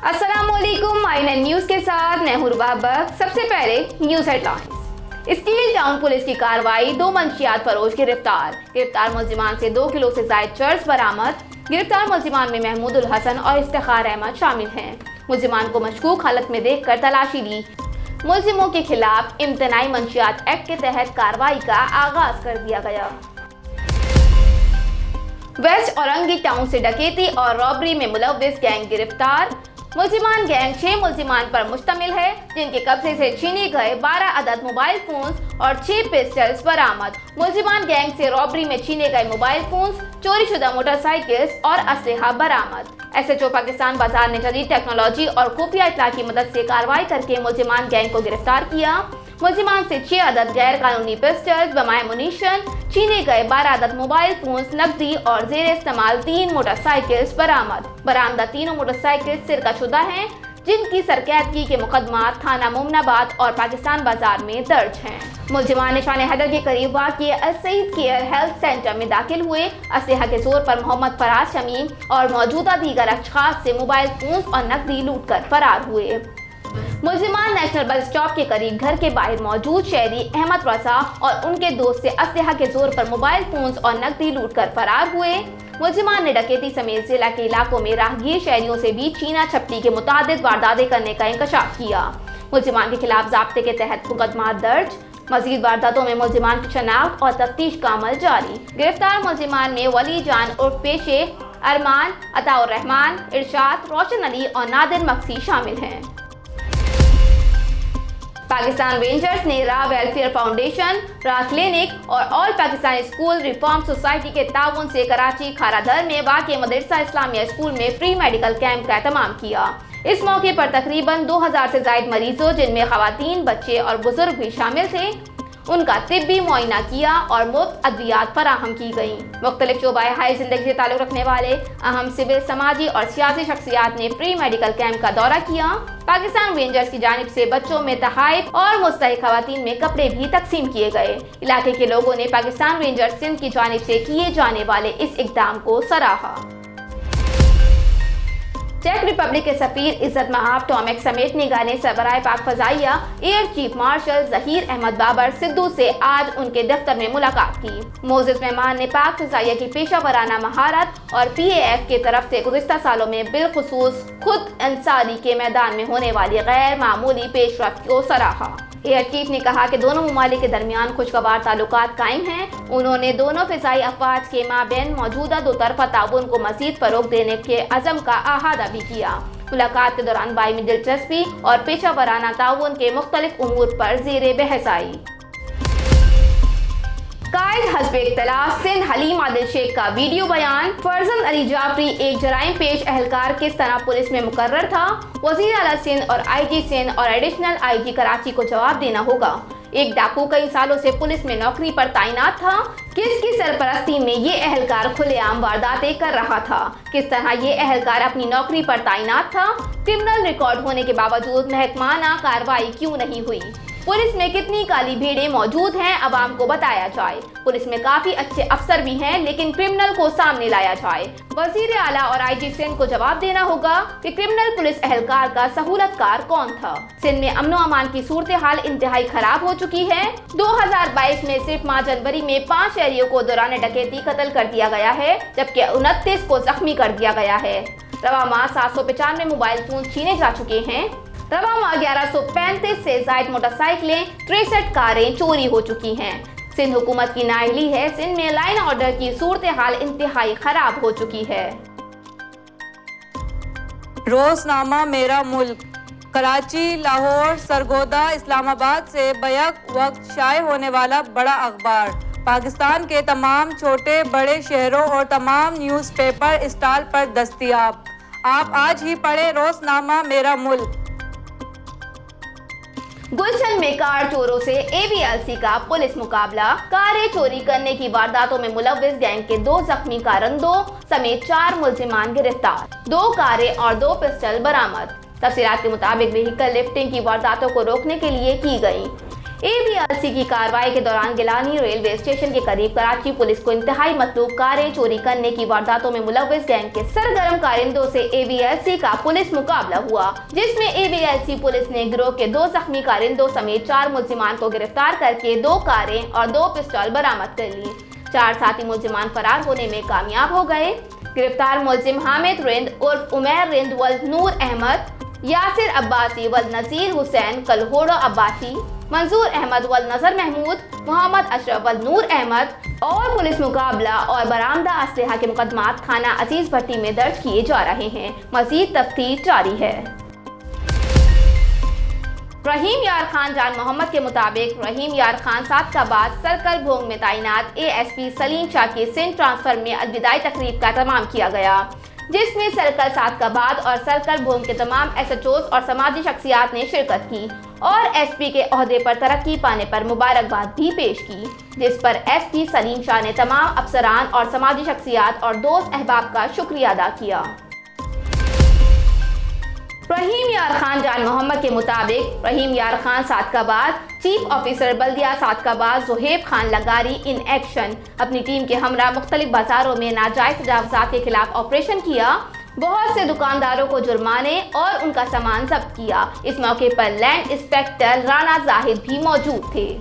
अस्सलामुअलैकुम, INN news के साथ मैं हूं रुबा बख्श। सबसे पहले news headlines. Steel town police की कार्रवाई, 2 मंशियात फरोश गिरफ्तार मुलजिमान से 2 किलो से जायद चर्स बरामद। गिरफ्तार मुलजिमान में महमूद उल हसन और इफ्तिखार अहमद शामिल हैं। मुलजिमान को मशकूक हालत में देखकर तलाशी ली। मुलजिमों के खिलाफ इम्तनाई मंशियात एक्ट के तहत कार्रवाई का आगाज कर दिया गया। वेस्ट औरंगी टाउन से डकैती और रॉबरी में मुलव्विस गैंग गिरफ्तार। मुलजिमान गैंग 6 मुलजिमान पर मुश्तमिल है, जिनके कब्जे से छीने गए 12 अदद मोबाइल फोन्स और 6 पिस्टल्स बरामद। मुलजिमान गैंग से रॉबरी में छीने गए मोबाइल फोन्स, चोरीशुदा मोटरसाइकिल्स और असलहा बरामद। एसएचओ पाकिस्तान बाजार ने जदीद टेक्नोलॉजी और खुफिया इत्तला की मदद से कार्रवाई करके मुलजिमान गैंग को गिरफ्तार किया। मुलजिमान से 6 अदद गैर कानूनी पिस्टल्स, बमाए मुनीशन, छीने गए 12 अदद मोबाइल फोन्स, नकदी और जेर इस्तेमाल 3 मोटरसाइकिल्स बरामद। बरामदा तीनों मोटरसाइकिल सिरकाशुदा हैं, जिनकी सरकैदगी के मुकदमात थाना मोमनाबाद और पाकिस्तान बाजार में दर्ज हैं। मुलजिमान निशान हैदर के करीब वाक़िए अल-सईद केयर हेल्थ सेंटर में दाखिल हुए। असलहा के जोर पर मोहम्मद फराज शमीम और मौजूदा दीगर अशखास से मोबाइल फोन्स और नकदी लूट कर फरार हुए। मुलजिमान नेशनल बस स्टॉप के करीब घर के बाहर मौजूद शहरी अहमद रसा और उनके दोस्त से असलहा के जोर पर मोबाइल फोन्स और नकदी लूट कर फरार हुए। मुलजिमान ने डकैती समेत जिला के इलाकों में राहगीर शहरियों से भी छीना झपटी के मुतादिद वारदातें करने का इंकशाफ किया। मुलजिमान के खिलाफ ज़ाब्ते के तहत मुकदमा दर्ज। मजीद वारदातों में मुलजिमान की शनाख्त और तफ्तीश का अमल जारी। गिरफ्तार मुलजिमान में वली जान उर्फ पेशे, अरमान, अताउर रहमान, इरशाद, रोशन अली और नादिर मक्सी शामिल हैं। पाकिस्तान रेंजर्स ने रा वेलफेयर फाउंडेशन, रा क्लिनिक और all Pakistan school reform society के ताउन से कराची खाराधर में वाक़िए मदरसा इस्लामिया स्कूल में फ्री मेडिकल कैंप का एहतमाम किया। इस मौके पर तकरीबन 2000 से ज़ायद मरीजों, जिनमें ख़वातीन, बच्चे और बुजुर्ग भी शामिल थे, उनका तिब्बी मुआयना किया और मुफ्त अद्वियात फराहम की गईं। मुख्तलिफ शोबाए हाई जिंदगी से ताल्लुक़ रखने वाले अहम सिविल, समाजी और सियासी शख्सियात ने प्री मेडिकल कैंप का दौरा किया। पाकिस्तान रेंजर्स की जानिब से बच्चों में तहाइफ और मुस्तहिक खवातीन में कपड़े भी तकसीम किए गए। इलाके के लोगों ने पाकिस्तान रेंजर्स सिंध की जानिब से किए जाने वाले इस इक़दाम को सराहा। चेक रिपब्लिक के सफीर इज्जत महाब टॉमेक समेटने गाने सरबराह पाक फजाइया air chief marshal Zaheer Ahmed Babar Sidhu से आज उनके दफ्तर में मुलाकात की। मोअज़्ज़िज़ मेहमान ने पाक फजाइया की पेशा वराना महारत और PAF के तरफ से गुज़िश्ता सालों में बिलखुसूस खुद अंसारी के मैदान में होने वाली गैर मामूली पेशरफ्त को सराहा। एयर चीफ ने कहा कि दोनों ममालिक के दरमियान खुशगवार ताल्लुकात कायम हैं। उन्होंने दोनों फ़िज़ाई अफ़वाज के माबैन मौजूदा 2 तरफ़ा ताउन को मज़ीद फ़रोग़ देने के अज़म का अहादा भी किया। मुलाकात के दौरान बाइमी दिलचस्पी और पेशा वराना ताउन के मुख्तलिफ उमूर पर ज़ेरे बहस आई। कायद हस्ब इख्तिलाफ सिंध हलीम आदिल शेख का वीडियो बयान। फरजंद अली जाफरी एक जराइम पेश एहलकार किस तरह पुलिस में मुकर्रर था। वज़ीर आला सिंध और IG सिंध और एडिशनल IG कराची को जवाब देना होगा। एक डाकू कई सालों से पुलिस में नौकरी पर तैनात था। किसकी सरपरस्ती में ये एहलकार खुलेआम वारदातें कर रहा था। किस तरह ये एहलकार अपनी नौकरी पर तैनात था। क्रिमिनल रिकॉर्ड होने के बावजूद महकमाना कार्रवाई क्यों नहीं हुई। पुलिस में कितनी काली भेड़ें मौजूद हैं, अवाम को बताया जाए। पुलिस में काफी अच्छे अफसर भी हैं, लेकिन क्रिमिनल को सामने लाया जाए। वजीर आला और IG सिंध को जवाब देना होगा कि क्रिमिनल पुलिस एहलकार का सहूलतकार कौन था। सिंध में अमनो अमान की सूरत हाल इंतहाई खराब हो चुकी है। 2022 में सिर्फ माह जनवरी में 5 शहरियों को दौरान डकैती कत्ल कर दिया गया है, जबकि 29 को जख्मी कर दिया गया है। रवा माह 795 मोबाइल फोन छीने जा चुके हैं। रवा माह 1135 से जायद मोटरसाइकिलें, 63 कारें चोरी हो चुकी हैं। सिंध हुकूमत की नाअहली है। सिंध में लाइन ऑर्डर की सूरत हाल इंतहाई खराब हो चुकी है। रोजनामा मेरा मुल्क कराची, लाहौर, सरगोदा, इस्लामाबाद से बैक वक्त शाये होने वाला बड़ा अखबार पाकिस्तान के तमाम छोटे बड़े शहरों और तमाम न्यूज़पेपर स्टॉल पर दस्तयाब। आप आज ही पढ़ें रोजनामा मेरा मुल्क। गुलशन में कार चोरों से AVLC का पुलिस मुकाबला। कारें चोरी करने की वारदातों में मुलव्विस गैंग के 2 जख्मी कारंदों समेत 4 मुलजिमान गिरफ्तार। 2 कारें और 2 पिस्टल बरामद। तफसीलात के मुताबिक व्हीकल लिफ्टिंग की वारदातों को रोकने के लिए की गई। AVLC की कार्रवाई के दौरान गिलानी रेलवे स्टेशन के करीब कराची पुलिस को इंतहाई मतलूब कारें चोरी करने की वारदातों में मुलव्विस गैंग के सरगर्म कारिंदों से AVLC का पुलिस मुकाबला हुआ, जिसमें AVLC पुलिस ने गिरोह के 2 जख्मी कारिंदों समेत 4 मुल्जिमान को गिरफ्तार करके 2 कारें और 2 पिस्तौल बरामद कर ली। 4 साथी मुल्जिमान फरार होने में कामयाब हो गए। गिरफ्तार मुल्जिम हामिद रिंद उर्फ उमैर रिंद वल नूर अहमद, यासिर अब्बासी वल नज़ीर हुसैन कलहोड़ो अब्बासी, मंजूर अहमद वल नजर महमूद, मोहम्मद अशरफ वल नूर अहमद और पुलिस मुकाबला और बरामदा असलहा के मुकदमात थाना अजीज भट्टी में दर्ज किए जा रहे हैं। मजीद तफ्तीश जारी है। रहीम यार खान जान मोहम्मद के मुताबिक रहीम यार खान सादकाबाद सर्कल भोंग में तैनात ASP सलीम शाह की सिंध ट्रांसफर में अलविदाई तकरीब का तमाम किया गया, जिसमें सर्कल सादकाबाद और सर्कल भोंग के तमाम SHOs और समाजी शख्सियात ने शिरकत की और SP के ओहदे पर तरक्की पाने पर मुबारकबाद भी पेश की, जिस पर SP सलीम शाह ने तमाम अफसरान और समाजी शख्सियात और दोस्त अहबाब का शुक्रिया अदा किया। रहीम यार खान जान मोहम्मद के मुताबिक रहीम यार खान सादकाबाद चीफ ऑफिसर बल्दिया सादकाबाद ज़ुहैब खान लगारी इन एक्शन अपनी टीम के हमरा मुख्तलिफ बाजारों में नाजायज तजावुज़ात के खिलाफ ऑपरेशन किया, बहुत से दुकानदारों को जुर्माने और उनका सामान जब्त किया। इस मौके पर लैंड इंस्पेक्टर राना जाहिद भी मौजूद थे।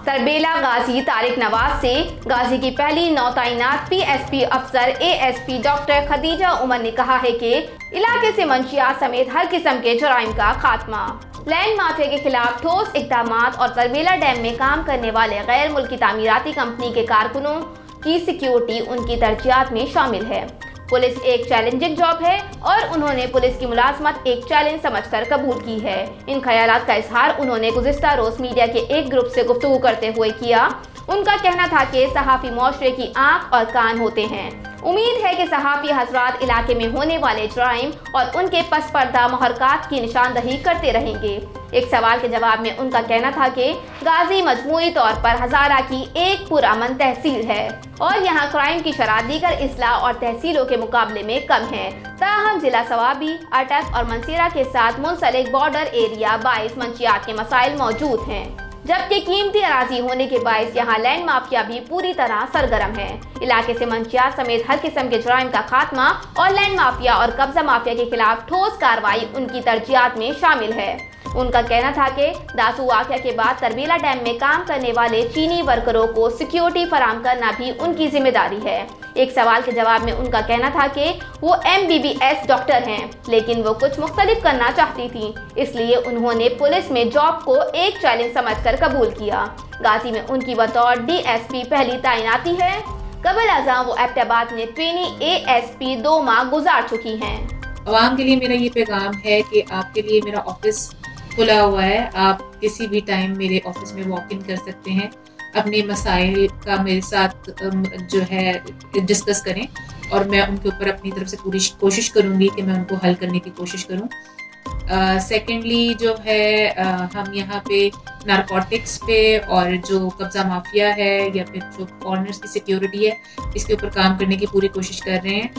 तरबेला गाजी तारिक नवाज से गाजी की पहली नौ तैनात PSP अफसर ASP डॉक्टर खदीजा उमर ने कहा है कि इलाके से मंशियात समेत हर किस्म के जराइम का खात्मा, लैंड माफिया के खिलाफ ठोस इक़दामात और तरबेला डैम में काम करने वाले गैर मुल्की तामीराती कंपनी के कारकुनों की सिक्योरिटी उनकी तरजीहात में शामिल है। पुलिस एक चैलेंजिंग जॉब है और उन्होंने पुलिस की मुलाजमत एक चैलेंज समझकर कबूल की है। इन ख्यालात का इजहार उन्होंने गुज़िश्ता रोज़ मीडिया के एक ग्रुप से गुफ्तगू करते हुए किया। उनका कहना था कि सहाफ़ी मुआशरे की आंख और कान होते हैं। उम्मीद है कि सहाफ़ी हज़रात इलाके में होने वाले जराइम और उनके पस पर्दा महरकात की निशानदही करते रहेंगे। एक सवाल के जवाब में उनका कहना था कि गाजी मजमूई तौर पर हज़ारा की एक पुरअमन तहसील है और यहाँ क्राइम की शरह दीगर इस्लाह और तहसीलों के मुकाबले में कम है। ताहम जिला सवाबी, अटक और मंसीरा के साथ मुंसलिक बॉर्डर एरिया बाइस मंशियात के मसाइल मौजूद हैं, जबकि कीमती अराजी होने के बायस यहाँ लैंड माफिया भी पूरी तरह सरगर्म है। इलाके से मंशियात समेत हर किस्म के जराइम का खात्मा और लैंड माफिया और कब्जा माफिया के खिलाफ ठोस कार्रवाई उनकी तरजीहात में शामिल है। उनका कहना था कि दासू वाक़या के बाद तरबेला डैम में काम करने वाले चीनी वर्करों को सिक्योरिटी फराम करना भी उनकी जिम्मेदारी है। एक सवाल के जवाब में उनका कहना था कि वो MBBS डॉक्टर हैं, लेकिन वो कुछ मुख्तलिफ करना चाहती थी, इसलिए उन्होंने पुलिस में जॉब को एक चैलेंज समझकर कबूल किया। गाजी में उनकी बतौर DSP पहली तैनाती है। कबल अज़ां वो एबटाबाद में ट्रेनी ASP 2 माह गुजार चुकी हैं। अवाम के लिए मेरा ये पैगाम है कि आपके लिए मेरा ऑफिस खुला हुआ है। आप किसी भी टाइम मेरे ऑफिस में वॉक इन कर सकते हैं, अपने मसाइल का मेरे साथ जो है डिस्कस करें और मैं उनके ऊपर अपनी तरफ से पूरी कोशिश करूंगी कि मैं उनको हल करने की कोशिश करूं। सेकेंडली जो है हम यहाँ पे नारकोटिक्स पे और जो कब्जा माफिया है या फिर जो फॉरेनर्स की सिक्योरिटी है, इसके ऊपर काम करने की पूरी कोशिश कर रहे हैं।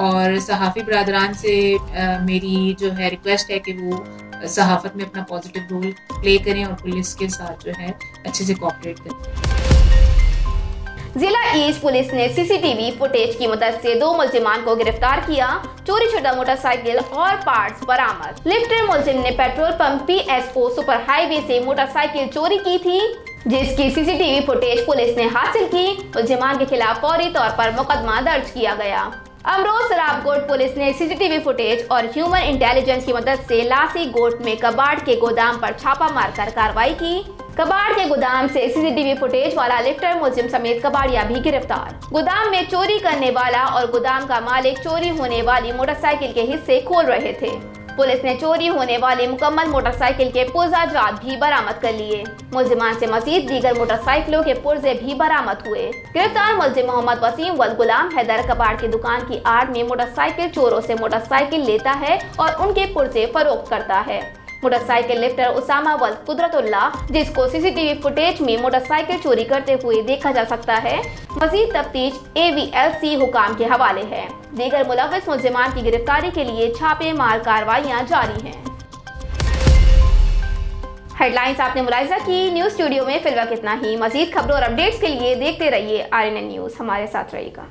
और सहाफ़ी बरादरान से मेरी जो है रिक्वेस्ट है कि वो सहाफ़त में अपना पॉजिटिव रोल प्ले करें और पुलिस के साथ जो है अच्छे से कोऑपरेट करें। जिला ईस्ट पुलिस ने CCTV फुटेज की मदद से 2 मुल्जिमान को गिरफ्तार किया। चोरीशुदा मोटरसाइकिल और पार्ट्स बरामद। लिफ्टर मुल्जिम ने petrol pump PSO super highway से मोटरसाइकिल चोरी की थी, जिसकी CCTV फुटेज पुलिस ने हासिल की। मुल्जिमान के खिलाफ फौरी तौर पर मुकदमा दर्ज किया गया। अमरोज सराबकोट पुलिस ने CCTV फुटेज और ह्यूमन इंटेलिजेंस की मदद से लासी गोट में कबाड़ के गोदाम पर छापा मारकर कार्रवाई की। कबाड़ के गोदाम से CCTV फुटेज वाला लिफ्टर मुल्जिम समेत कबाड़िया भी गिरफ्तार। गोदाम में चोरी करने वाला और गोदाम का मालिक चोरी होने वाली मोटरसाइकिल के हिस्से खोल रहे थे। पुलिस ने चोरी होने वाली मुकम्मल मोटरसाइकिल के पुर्जा जात भी बरामद कर लिए। मुल्जिमान से मजीद दीगर मोटरसाइकिलों के पुर्जे भी बरामद हुए। गिरफ्तार मुल्जिम मोहम्मद वसीम वल गुलाम हैदर कबाड़ की दुकान की आड़ में मोटरसाइकिल चोरों से मोटरसाइकिल लेता है और उनके पुर्जे फरोख्त करता है। मोटरसाइकिल लिफ्टर उसामा वल कुदरतुल्लाह, जिसको CCTV फुटेज में मोटरसाइकिल चोरी करते हुए देखा जा सकता है, मजीद तफ्तीश AVLC हुकाम के हवाले है। दीगर मुलव्विस मुल्जिमान की गिरफ्तारी के लिए छापेमार कार्रवाइयां जारी हैं। हेडलाइंस आपने मुलाहिजा की। न्यूज़ स्टूडियो में फिलहाल इतना ही। मजीद खबरों और अपडेट्स के लिए देखते रहिए RNN न्यूज़। हमारे साथ रहिएगा।